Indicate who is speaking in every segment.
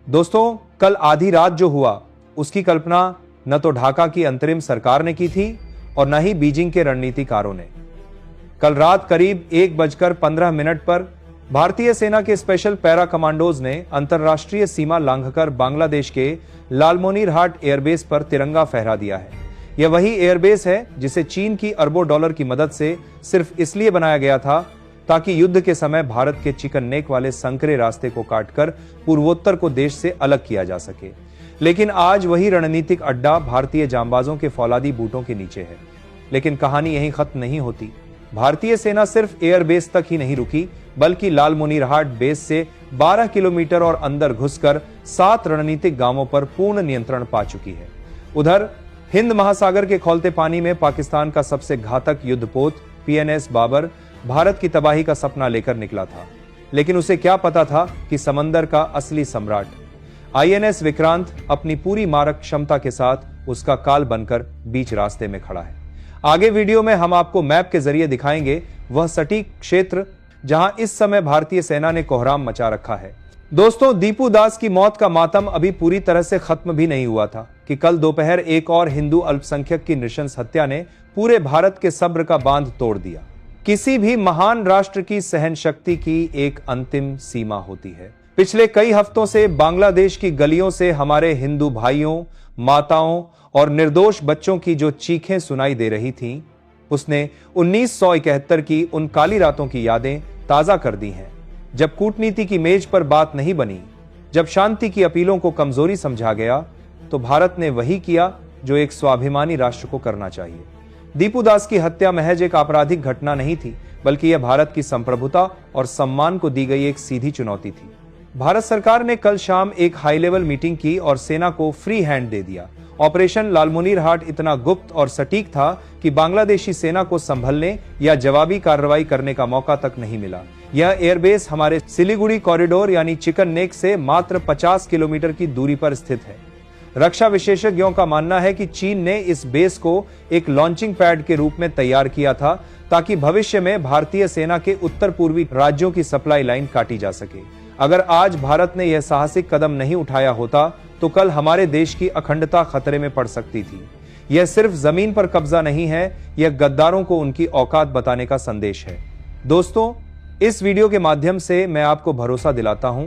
Speaker 1: दोस्तों, कल आधी रात जो हुआ उसकी कल्पना न तो ढाका की अंतरिम सरकार ने की थी और न ही बीजिंग के रणनीतिकारों ने। कल रात करीब 1:15 पर भारतीय सेना के स्पेशल पैरा कमांडोज ने अंतरराष्ट्रीय सीमा लांघकर बांग्लादेश के लालमोनीरहाट एयरबेस पर तिरंगा फहरा दिया है। यह वही एयरबेस है जिसे चीन की अरबों डॉलर की मदद से सिर्फ इसलिए बनाया गया था ताकि युद्ध के समय भारत के चिकन नेक वाले संकरे रास्ते को काटकर पूर्वोत्तर को देश से अलग किया जा सके। लेकिन आज वही रणनीतिक अड्डा भारतीय जांबाजों के फौलादी बूटों के नीचे है। लेकिन कहानी यहीं खत्म नहीं होती। भारतीय सेना सिर्फ एयरबेस तक ही नहीं रुकी, बल्कि लालमोनीरहाट बेस से 12 किलोमीटर और अंदर घुसकर 7 रणनीतिक गांवों पर पूर्ण नियंत्रण पा चुकी है। उधर हिंद महासागर के खौलते पानी में पाकिस्तान का सबसे घातक युद्धपोत PNS बाबर भारत की तबाही का सपना लेकर निकला था। लेकिन उसे क्या पता था कि समंदर का असली सम्राट INS विक्रांत अपनी पूरी मारक क्षमता के साथ उसका काल बनकर बीच रास्ते में खड़ा है। आगे वीडियो में हम आपको मैप के जरिए दिखाएंगे वह सटीक क्षेत्र जहां इस समय भारतीय सेना ने कोहराम मचा रखा है। दोस्तों, दीपू दास की मौत का मातम अभी पूरी तरह से खत्म भी नहीं हुआ था कि कल दोपहर एक और हिंदू अल्पसंख्यक की नृशंस हत्या ने पूरे भारत के सब्र का बांध तोड़ दिया। किसी भी महान राष्ट्र की सहन शक्ति की एक अंतिम सीमा होती है। पिछले कई हफ्तों से बांग्लादेश की गलियों से हमारे हिंदू भाइयों, माताओं और निर्दोष बच्चों की जो चीखें सुनाई दे रही थीं, उसने 1971 की उन काली रातों की यादें ताजा कर दी हैं, जब कूटनीति की मेज पर बात नहीं बनी, जब शांति की अपीलों को कमजोरी समझा गया, तो भारत ने वही किया जो एक स्वाभिमानी राष्ट्र को करना चाहिए। दीपू दास की हत्या महज एक आपराधिक घटना नहीं थी, बल्कि यह भारत की संप्रभुता और सम्मान को दी गई एक सीधी चुनौती थी। भारत सरकार ने कल शाम एक हाई लेवल मीटिंग की और सेना को फ्री हैंड दे दिया। ऑपरेशन लालमोनीरहाट इतना गुप्त और सटीक था कि बांग्लादेशी सेना को संभलने या जवाबी कार्रवाई करने का मौका तक नहीं मिला। यह एयरबेस हमारे सिलीगुड़ी कॉरिडोर यानी चिकन नेक से मात्र 50 किलोमीटर की दूरी पर स्थित है। रक्षा विशेषज्ञों का मानना है कि चीन ने इस बेस को एक लॉन्चिंग पैड के रूप में तैयार किया था ताकि भविष्य में भारतीय सेना के उत्तर पूर्वी राज्यों की सप्लाई लाइन काटी जा सके। अगर आज भारत ने यह साहसिक कदम नहीं उठाया होता तो कल हमारे देश की अखंडता खतरे में पड़ सकती थी। यह सिर्फ जमीन पर कब्जा नहीं है, यह गद्दारों को उनकी औकात बताने का संदेश है। दोस्तों, इस वीडियो के माध्यम से मैं आपको भरोसा दिलाता हूं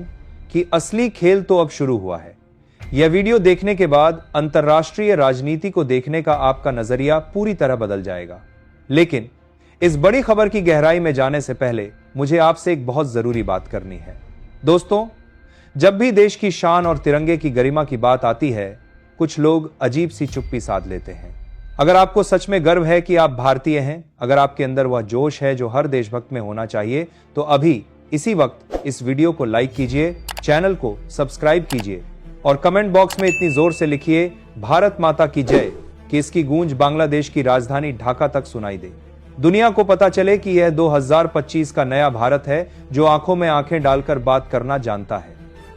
Speaker 1: कि असली खेल तो अब शुरू हुआ है। यह वीडियो देखने के बाद अंतर्राष्ट्रीय राजनीति को देखने का आपका नजरिया पूरी तरह बदल जाएगा। लेकिन इस बड़ी खबर की गहराई में जाने से पहले मुझे आपसे एक बहुत जरूरी बात करनी है। दोस्तों, जब भी देश की शान और तिरंगे की गरिमा की बात आती है, कुछ लोग अजीब सी चुप्पी साध लेते हैं। अगर आपको सच में गर्व है कि आप भारतीय हैं, अगर आपके अंदर वह जोश है जो हर देशभक्त में होना चाहिए, तो अभी इसी वक्त इस वीडियो को लाइक कीजिए, चैनल को सब्सक्राइब कीजिए और कमेंट बॉक्स में इतनी जोर से लिखिए भारत माता की जय कि इसकी गूंज बांग्लादेश की राजधानी ढाका तक सुनाई दे। दुनिया को पता चले कि यह 2025 का नया भारत है जो आंखों में आंखें डालकर बात करना जानता है।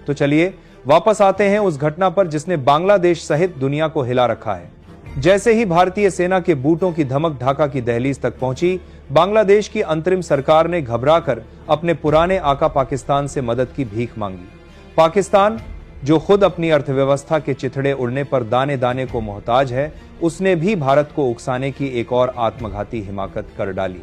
Speaker 1: तो चलिए वापस आते हैं उस घटना पर जिसने बांग्लादेश सहित दुनिया को हिला रखा है। जैसे ही भारतीय सेना के बूटों की धमक ढाका की दहलीज तक पहुंची, बांग्लादेश की अंतरिम सरकार ने घबराकर अपने पुराने आका पाकिस्तान से मदद की भीख मांगी। पाकिस्तान, जो खुद अपनी अर्थव्यवस्था के चिथड़े उड़ने पर दाने दाने को मोहताज है, उसने भी भारत को उकसाने की एक और आत्मघाती हिमाकत कर डाली।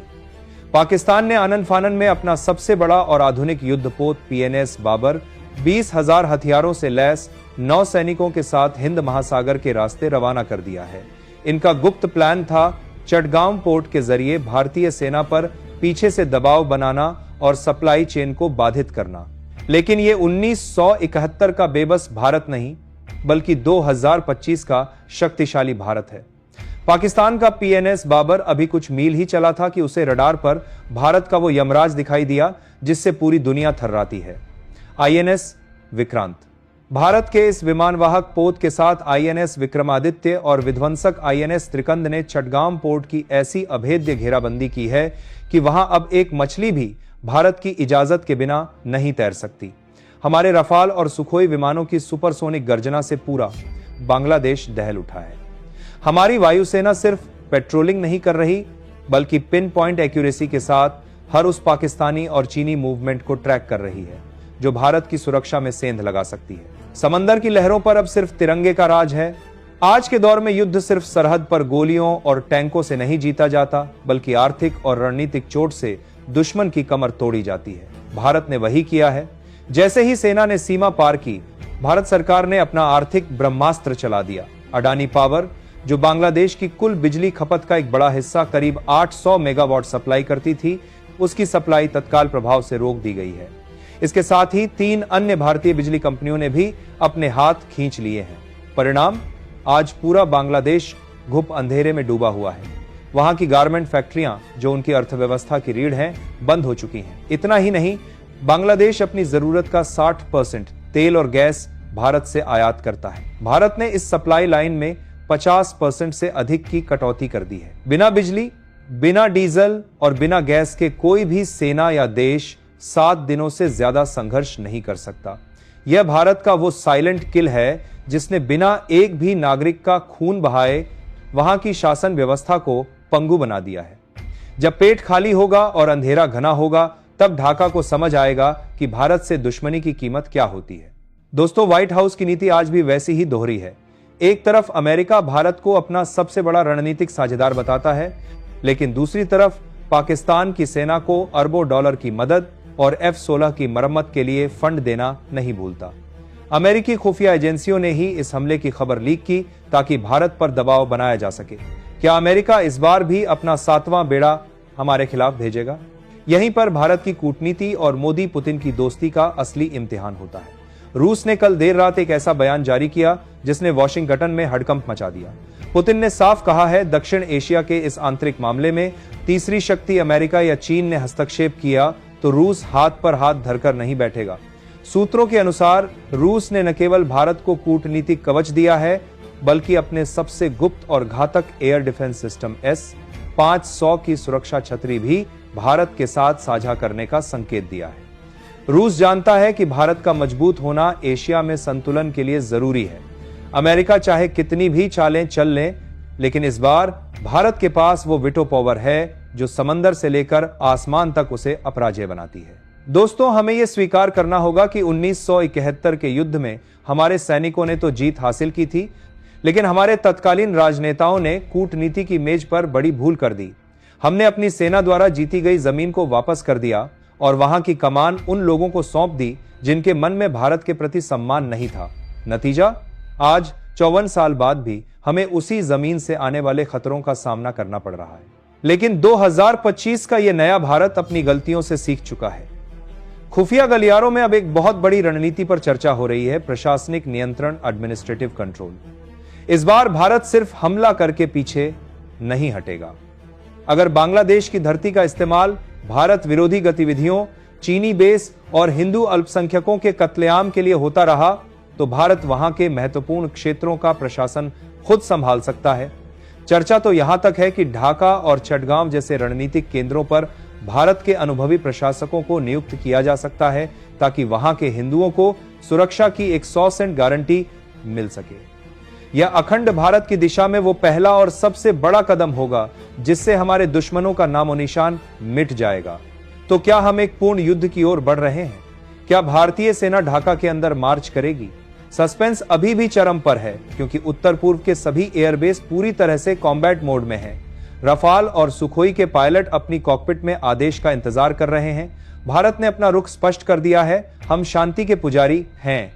Speaker 1: पाकिस्तान ने आनन फानन में अपना सबसे बड़ा और आधुनिक युद्धपोत PNS बाबर 20,000 हथियारों से लैस 9 सैनिकों के साथ हिंद महासागर के रास्ते रवाना कर दिया है। इनका गुप्त प्लान था चटगांव पोर्ट के जरिए भारतीय सेना पर पीछे से दबाव बनाना और सप्लाई चेन को बाधित करना। लेकिन ये 1971 का बेबस भारत नहीं, बल्कि 2025 का शक्तिशाली भारत है। पाकिस्तान का PNS बाबर अभी कुछ मील ही चला था कि उसे रडार पर भारत का वो यमराज दिखाई दिया जिससे पूरी दुनिया थर्राती है। INS विक्रांत। भारत के इस विमानवाहक पोत के साथ INS विक्रमादित्य और विध्वंसक INS त्रिकंद ने चटगांव पोर्ट की ऐसी अभेद्य घेराबंदी की है कि वहां अब एक मछली भी भारत की इजाजत के बिना नहीं तैर सकती। हमारे रफाल और सुखोई विमानों की सुपरसोनिक गर्जना से पूरा बांग्लादेश दहल उठा है। हमारी वायुसेना सिर्फ पेट्रोलिंग नहीं कर रही, बल्कि पिन पॉइंट एक्यूरेसी के साथ हर उस पाकिस्तानी और चीनी मूवमेंट को ट्रैक कर रही है जो भारत की सुरक्षा में सेंध लगा सकती है। समंदर की लहरों पर अब सिर्फ तिरंगे का राज है। आज के दौर में युद्ध सिर्फ सरहद पर गोलियों और टैंकों से नहीं जीता जाता, बल्कि आर्थिक और रणनीतिक चोट से दुश्मन की कमर तोड़ी जाती है। भारत ने वही किया है। जैसे ही सेना ने सीमा पार की, भारत सरकार ने अपना आर्थिक ब्रह्मास्त्र चला दिया। अडानी पावर, जो बांग्लादेश की कुल बिजली खपत का एक बड़ा हिस्सा करीब 800 मेगावाट सप्लाई करती थी, उसकी सप्लाई तत्काल प्रभाव से रोक दी गई है। इसके साथ ही 3 अन्य भारतीय बिजली कंपनियों ने भी अपने हाथ खींच लिए हैं। परिणाम, आज पूरा बांग्लादेश घुप अंधेरे में डूबा हुआ है। वहां की गारमेंट फैक्ट्रियां, जो उनकी अर्थव्यवस्था की रीढ़ हैं, बंद हो चुकी हैं। इतना ही नहीं, बांग्लादेश अपनी जरूरत का 60% तेल और गैस भारत से आयात करता है। भारत ने इस सप्लाई लाइन में 50% से अधिक की कटौती कर दी है। बिना बिजली, बिना डीजल और बिना गैस के कोई भी सेना या देश 7 दिनों से ज्यादा संघर्ष नहीं कर सकता। यह भारत का वो साइलेंट किल है जिसने बिना एक भी नागरिक का खून बहाए वहां की शासन व्यवस्था को पंगु बना दिया है। जब पेट खाली होगा और अंधेरा घना होगा, तब ढाका को समझ आएगा कि भारत से दुश्मनी की कीमत क्या होती है। दोस्तों, व्हाइट हाउस की नीति आज भी वैसी ही दोहरी है। एक तरफ अमेरिका भारत को अपना सबसे बड़ा रणनीतिक साझेदार बताता है, लेकिन दूसरी तरफ पाकिस्तान की सेना को अरबों डॉलर की मदद और F-16 की मरम्मत के लिए फंड देना नहीं भूलता। अमेरिकी खुफिया एजेंसियों ने ही इस हमले की खबर लीक की ताकि भारत पर दबाव बनाया जा सके। क्या अमेरिका इस बार भी अपना 7वां बेड़ा हमारे खिलाफ भेजेगा? यहीं पर भारत की कूटनीति और मोदी पुतिन की दोस्ती का असली इम्तिहान होता है। रूस ने कल देर रात एक ऐसा बयान जारी किया जिसने वॉशिंगटन में हड़कंप मचा दिया। पुतिन ने साफ कहा है, दक्षिण एशिया के इस आंतरिक मामले में तीसरी शक्ति अमेरिका या चीन ने हस्तक्षेप किया तो रूस हाथ पर हाथ धरकर नहीं बैठेगा। सूत्रों के अनुसार रूस ने न केवल भारत को कूटनीतिक कवच दिया है, बल्कि अपने सबसे गुप्त और घातक एयर डिफेंस सिस्टम S-500 की सुरक्षा छतरी भी भारत के साथ साझा करने का संकेत दिया है। रूस जानता है कि भारत का मजबूत होना एशिया में संतुलन के लिए जरूरी है। अमेरिका चाहे कितनी भी चालें चल लें, लेकिन इस बार भारत के पास वो विटो पावर है जो समंदर से लेकर आसमान तक उसे अपराजय बनाती है। दोस्तों, हमें यह स्वीकार करना होगा कि 1971 के युद्ध में हमारे सैनिकों ने तो जीत हासिल की थी, लेकिन हमारे तत्कालीन राजनेताओं ने कूटनीति की मेज पर बड़ी भूल कर दी। हमने अपनी सेना द्वारा जीती गई जमीन को वापस कर दिया और वहां की कमान उन लोगों को सौंप दी जिनके मन में भारत के प्रति सम्मान नहीं था। नतीजा, आज 54 साल बाद भी हमें उसी जमीन से आने वाले खतरों का सामना करना पड़ रहा है। लेकिन 2025 का यह नया भारत अपनी गलतियों से सीख चुका है। खुफिया गलियारों में अब एक बहुत बड़ी रणनीति पर चर्चा हो रही है, प्रशासनिक नियंत्रण, एडमिनिस्ट्रेटिव कंट्रोल। इस बार भारत सिर्फ हमला करके पीछे नहीं हटेगा। अगर बांग्लादेश की धरती का इस्तेमाल भारत विरोधी गतिविधियों, चीनी बेस और हिंदू अल्पसंख्यकों के कत्लेआम के लिए होता रहा, तो भारत वहां के महत्वपूर्ण क्षेत्रों का प्रशासन खुद संभाल सकता है। चर्चा तो यहां तक है कि ढाका और चटगांव जैसे रणनीतिक केंद्रों पर भारत के अनुभवी प्रशासकों को नियुक्त किया जा सकता है, ताकि वहां के हिंदुओं को सुरक्षा की एक 100% गारंटी मिल सके। यह अखंड भारत की दिशा में वो पहला और सबसे बड़ा कदम होगा जिससे हमारे दुश्मनों का नामो निशान मिट जाएगा। तो क्या हम एक पूर्ण युद्ध की ओर बढ़ रहे हैं? क्या भारतीय सेना ढाका के अंदर मार्च करेगी? सस्पेंस अभी भी चरम पर है, क्योंकि उत्तर पूर्व के सभी एयरबेस पूरी तरह से कॉम्बैट मोड में हैं। रफाल और सुखोई के पायलट अपनी कॉकपिट में आदेश का इंतजार कर रहे हैं। भारत ने अपना रुख स्पष्ट कर दिया है, हम शांति के पुजारी हैं।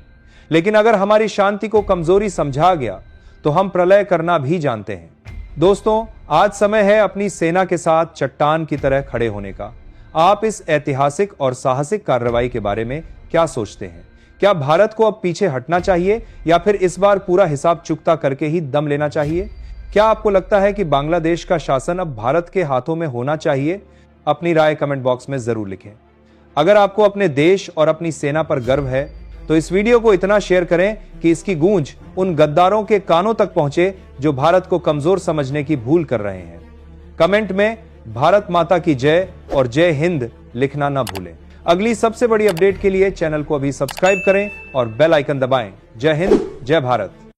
Speaker 1: लेकिन अगर हमारी शांति को कमजोरी समझा गया तो हम प्रलय करना भी जानते हैं। दोस्तों, आज समय है अपनी सेना के साथ चट्टान की तरह खड़े होने का। आप इस ऐतिहासिक और साहसिक कार्रवाई के बारे में क्या सोचते हैं? क्या भारत को अब पीछे हटना चाहिए या फिर इस बार पूरा हिसाब चुकता करके ही दम लेना चाहिए? क्या आपको लगता है कि बांग्लादेश का शासन अब भारत के हाथों में होना चाहिए? अपनी राय कमेंट बॉक्स में जरूर लिखें। अगर आपको अपने देश और अपनी सेना पर गर्व है तो इस वीडियो को इतना शेयर करें कि इसकी गूंज उन गद्दारों के कानों तक पहुंचे जो भारत को कमजोर समझने की भूल कर रहे हैं। कमेंट में भारत माता की जय और जय हिंद लिखना ना भूलें। अगली सबसे बड़ी अपडेट के लिए चैनल को अभी सब्सक्राइब करें और बेल आइकन दबाएं। जय हिंद, जय भारत।